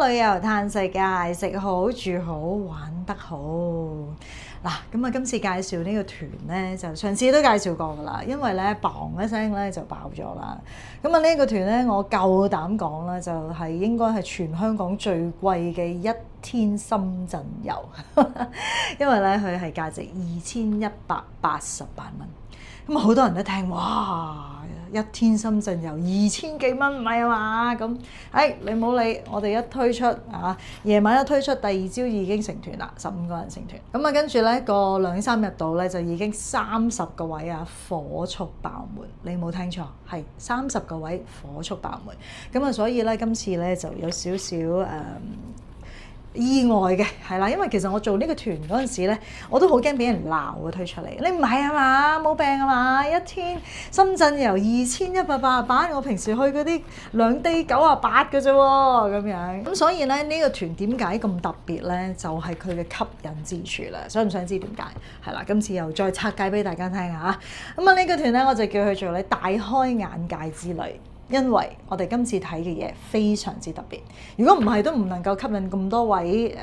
旅遊嘆世界，食好住好玩得好。嗱，咁啊，今次介紹呢個團咧，就上次都介紹過噶啦，因為咧砰一聲咧就爆咗啦。咁啊，呢個團咧，我夠膽講啦，就係應該係全香港最貴嘅一天深圳遊，因為咧佢係價值2188蚊。咁好多人都聽，哇！一天深圳遊2000幾蚊，唔係啊嘛？咁，你冇理，我哋一推出夜晚一推出，第二朝已經成團啦，15個人成團。咁啊，跟住咧個2、3日度咧就已經30個位火速爆滿。你冇聽錯，係30個位火速爆滿。咁啊，所以咧今次咧就有少少意外嘅，係啦，因為其實我做呢個團嗰陣時咧，我都好驚俾人鬧啊推出嚟。你唔係啊嘛，冇病啊嘛，一天深圳遊2188，我平時去嗰啲2 day 98嘅啫喎，咁樣。咁所以咧呢個團點解咁特別咧？就係佢嘅吸引之處啦。想唔想知點解？係啦，今次又再拆解俾大家聽下。咁啊呢個團咧，我就叫佢做你大開眼界之旅。因為我哋今次睇嘅嘢非常之特別，如果唔係都唔能夠吸引咁多位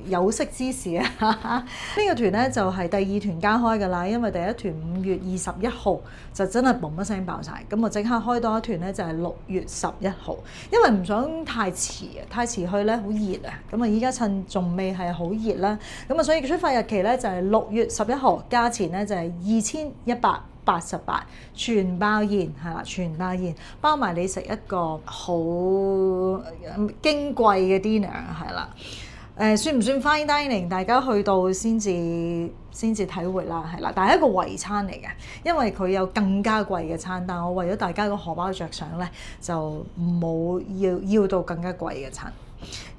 有識之士啊！呢個團呢，就係第2團加開㗎啦，因為第1團5月21號就真係嘣一聲爆晒，咁我即刻開多一團呢，就係6月11號，因為唔想太遲啊，太遲去呢好熱啊，咁啊依家趁仲未係好熱啦，咁啊所以出發日期呢，就係6月11號，價錢呢，就係2188，全包宴係啦，全包宴包埋你食一個好矜貴嘅 dinner 係啦。算唔算 fine dining？ 大家去到先至體會啦，係啦。但係一個圍餐嚟嘅，因為佢有更加貴嘅餐，但我為咗大家個荷包着想咧，就冇要到更加貴嘅餐。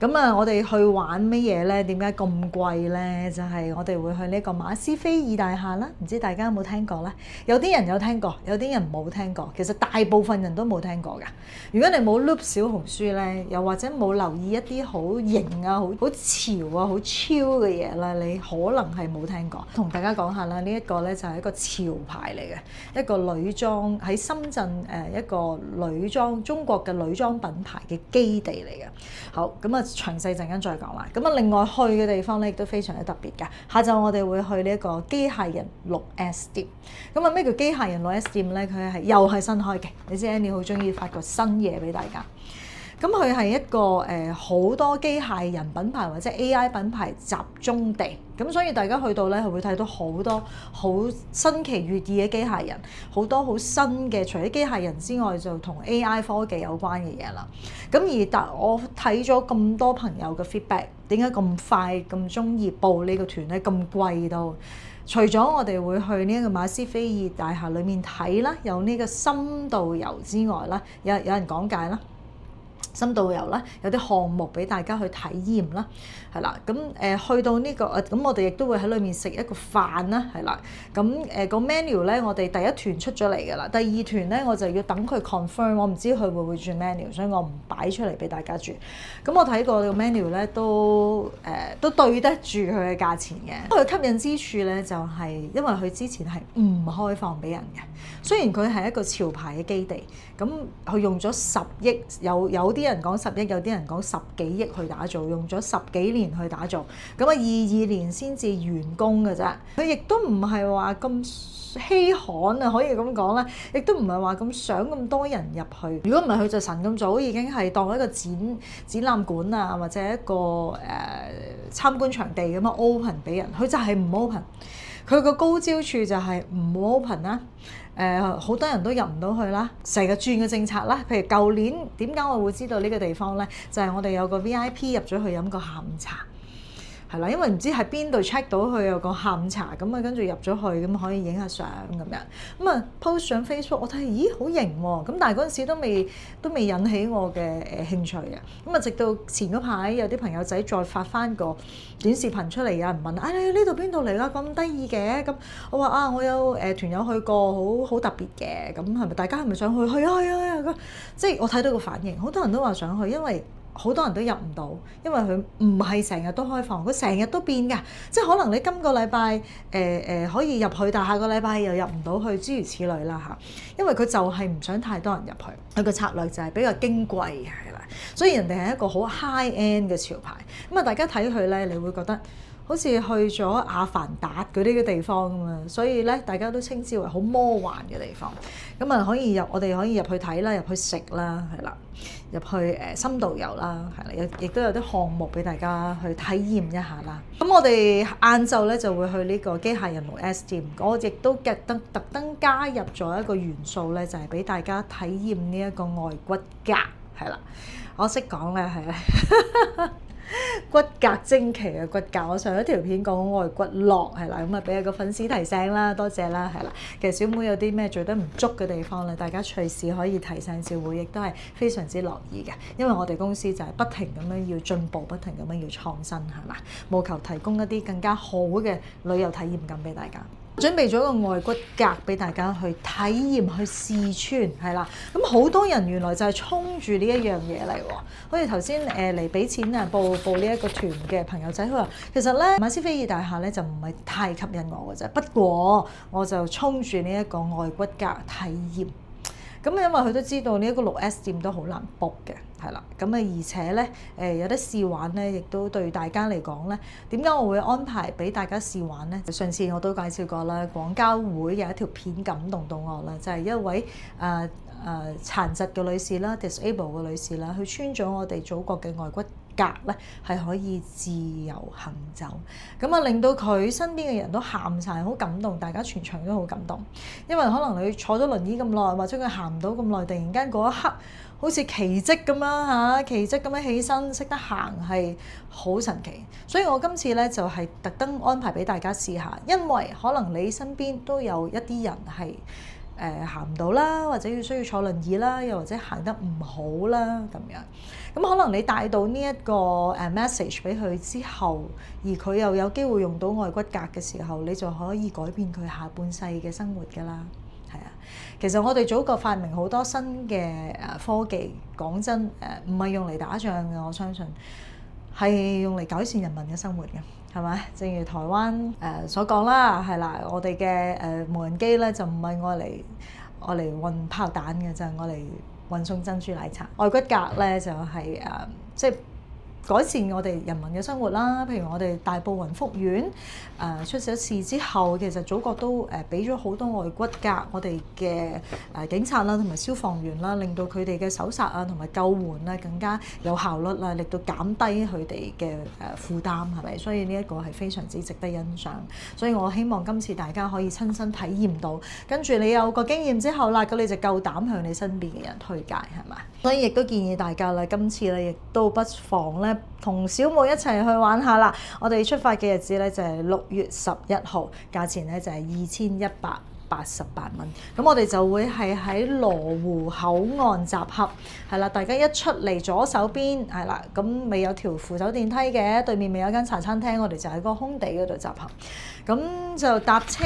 咁啊，我哋去玩乜嘢咧？點解咁貴咧？就係我哋會去呢個馬斯菲爾大廈啦。唔知大家有冇聽過咧？有啲人有聽過，有啲人冇聽過。其實大部分人都冇聽過㗎。如果你冇 loop 小紅書咧，又或者冇留意一啲好型啊、好潮啊、好超嘅嘢啦，你可能係冇聽過。同大家講下啦，呢一個咧就係一個潮牌嚟嘅，一個女裝喺深圳一個女裝中國嘅女裝品牌嘅基地嚟嘅。好。咁啊，詳細陣間再講啦。咁啊，另外去嘅地方咧，亦都非常之特別㗎。下晝我哋會去呢一個機械人 6S 店。咁啊，咩叫機械人 6S 店咧？佢又係新開嘅。你知 Annie 好中意發個新嘢俾大家。咁佢係一個好多機械人品牌或者 AI 品牌集中地，咁所以大家去到咧係會睇到好多好新奇悅意嘅機械人，好多好新嘅，除咗機械人之外，就同 AI 科技有關嘅嘢啦。咁我睇咗咁多朋友嘅 feedback， 點解咁快咁中意報呢個團咧？咁貴到，除咗我哋會去呢一個馬斯菲爾大廈裡面睇啦，有呢個深度遊之外啦，有人講解啦。深度遊啦，有啲項目俾大家去體驗啦，係啦，咁去到呢個咁我哋亦都會喺裏面食一個飯啦，係啦，咁個 menu 咧，我哋第1團出咗嚟㗎啦，第2團咧我就要等佢 confirm， 我唔知佢會唔會轉 menu， 所以我唔擺出嚟俾大家轉。咁我睇過個 menu 咧都對得住佢嘅價錢嘅。佢吸引之處咧就係因為佢之前係唔開放俾人嘅，雖然佢係一個潮牌嘅基地，咁佢用咗10億，有啲人講10億，有啲人講10幾億去打造，用咗10幾年去打造，咁啊22年先至完工嘅啫。佢亦都唔係話咁稀罕啊，可以咁講啦，亦都唔係話咁想咁多人入去。如果唔係佢就神咁早已經係當一個展覽館啊，或者一個參觀場地咁樣 open 俾人，佢就係唔 open。佢個高招處就係唔 open 啦。好多人都入唔到去啦，成日轉嘅政策啦。譬如舊年點解我會知道呢個地方呢？就係我哋有個 VIP 入咗去飲個下午茶，係啦，因為唔知喺邊度 check 到佢有個下午茶，咁啊跟住入咗去，咁可以影下相咁樣，咁啊 post 上 Facebook， 我睇咦好型喎，咁但係嗰陣時都未引起我嘅興趣嘅，咁啊直到前嗰排有啲朋友仔再發翻個短視頻出嚟，有人問你呢度邊度嚟㗎？咁得意嘅，咁我話我有團友去過，好特別嘅，咁係咪大家係咪想去？去啊！即係我睇到個反應，好多人都話想去，因為好多人都入唔到，因為佢唔係成日都開放，佢成日都變㗎。即係可能你今個禮拜可以入去，但下個禮拜又入唔到去，諸如此類啦嚇。因為佢就係唔想太多人入去，佢個策略就係比較矜貴係啦。所以人哋係一個好 high end 嘅潮牌。咁啊，大家睇佢咧，你會覺得好似去咗阿凡達嗰啲嘅地方咁啊，所以咧大家都稱之為好魔幻嘅地方。咁啊，我哋可以入去睇啦，入去食啦，係啦，入去深度遊啦，係啦，亦都有啲項目俾大家去體驗一下啦。咁我哋晏晝咧就會去呢個機械人6 S 店，我亦都特登加入咗一個元素咧，就係俾大家體驗呢一個外骨骼，係啦，我識講咧係啊。骨骼精奇嘅骨骼，我上一條片講外骨骼係啦，咁啊俾一個粉絲提醒啦，多謝啦，係啦。其實小妹有啲咩做得唔足嘅地方咧，大家隨時可以提醒小妹，亦都係非常之樂意嘅。因為我哋公司就係不停咁樣要進步，不停咁樣要創新，係嘛，務求提供一啲更加好嘅旅遊體驗感俾大家。準備咗個外骨骼俾大家去體驗去試穿，係啦。咁好多人原來就係衝住呢一樣嘢嚟喎。好似頭先嚟俾錢啊報呢一個團嘅朋友仔，佢話其實咧馬斯菲爾大廈咧就唔係太吸引我嘅啫，不過我就衝住呢一個外骨骼體驗。咁因為佢都知道呢一個6 S 店都好難 book 嘅，係啦。咁啊而且咧有得試玩咧，亦都對大家嚟講咧，點解我會安排俾大家試玩咧？上次我都介紹過啦，廣交會有一條片感動到我啦，就係一位殘疾嘅女士啦 ，disable 嘅女士啦，佢穿咗我哋祖國嘅外骨骼咧，係可以自由行走，咁啊令到佢身邊嘅人都喊晒，好感動，大家全場都好感動，因為可能你坐咗輪椅咁耐，或者佢行唔到咁耐，突然間嗰一刻好似奇蹟咁樣嚇，奇蹟咁樣起身識得行係好神奇，所以我今次咧就係特登安排俾大家試下，因為可能你身邊都有一啲人係行唔到啦，或者需要坐輪椅啦，又或者行得唔好啦咁樣。咁可能你帶到呢一個message 俾佢之後，而佢又有機會用到外骨骼嘅時候，你就可以改變佢下半世嘅生活㗎啦。係啊，其實我哋祖國發明好多新嘅科技，講真唔係用嚟打仗嘅，我相信係用嚟改善人民嘅生活嘅。係咪？正如台灣所講啦，係啦，我哋嘅無人機咧就唔係愛嚟運炮彈嘅，就係愛嚟運送珍珠奶茶。外骨骼咧就係即係改善我哋人民嘅生活啦。譬如我哋大埔雲福苑出咗事之後，其實祖國都俾咗好多外骨骼我哋嘅警察啦，同埋消防員啦，令到佢哋嘅搜索啊同埋救援咧更加有效率啦，令到減低佢哋嘅負擔，係咪？所以呢一個係非常之值得欣賞。所以我希望今次大家可以親身體驗到，跟住你有個經驗之後啦，咁你就夠膽向你身邊嘅人推介，係咪？所以亦都建議大家啦，今次咧亦都不妨咧同小妹一齊去玩下啦。我哋出發嘅日子咧就係6月11號，價錢咧就係2188蚊。咁我哋就會係喺羅湖口岸集合，係啦。大家一出嚟左手邊係啦，咁未有條扶手電梯嘅，對面未有間茶餐廳，我哋就喺個空地嗰度集合。咁就搭車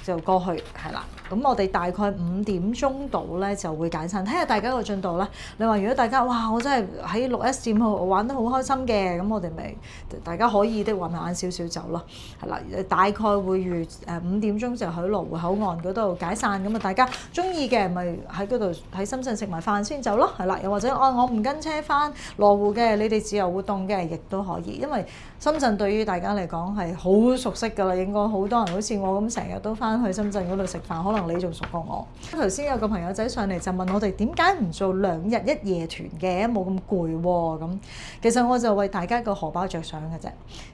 就過去，係啦。咁我哋大概5點鐘度咧就會解散，睇下大家個進度啦。你話如果大家哇，我真係喺6 S 店度玩得好開心嘅，咁我哋咪大家可以的話慢少少走咯，係啦。大概會預5點鐘就喺羅湖口岸嗰度解散，咁啊大家中意嘅咪喺嗰度喺深圳食埋飯先走咯，係啦。又或者我唔跟車翻羅湖嘅，你哋自由活動嘅亦都可以，因為深圳對於大家嚟講係好熟悉㗎啦，應該好多人好似我咁成日都翻去深圳嗰度食飯，可能你仲熟過我。頭先有個朋友仔上嚟就問我哋點解唔做2日1夜團嘅，冇咁攰喎咁。其實我就為大家個荷包着想嘅啫，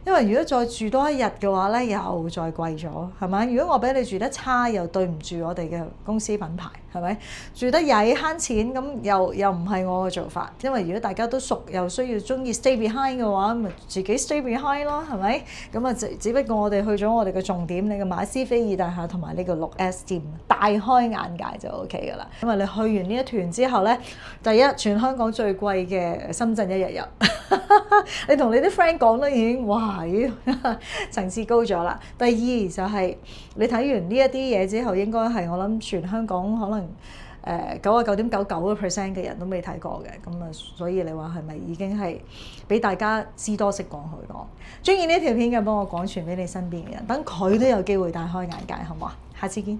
因為如果再住多一日嘅話咧，又再貴咗，係咪？如果我俾你住得差，又對唔住我哋嘅公司品牌，係咪？住得曳慳錢，咁又唔係我嘅做法。因為如果大家都熟，又需要中意 stay behind 嘅話，咪自己 stay behind 咯，係咪？咁啊，只不過我哋去咗我哋嘅重點，你嘅馬斯菲爾大廈同埋呢個6 S 店，大開眼界就 OK 㗎啦。因為你去完呢一團之後咧，第一全香港最貴嘅深圳1日遊，你同你啲 friend 講都已經哇，層次高咗啦。第二就係你睇完呢一啲嘢之後，應該係我諗全香港可能99.99% 嘅人都未睇過嘅，咁啊，所以你話係咪已經係俾大家知多識廣許多？中意呢條片嘅幫我廣傳俾你身邊嘅人，等佢都有機會大開眼界，好唔好啊？下次見。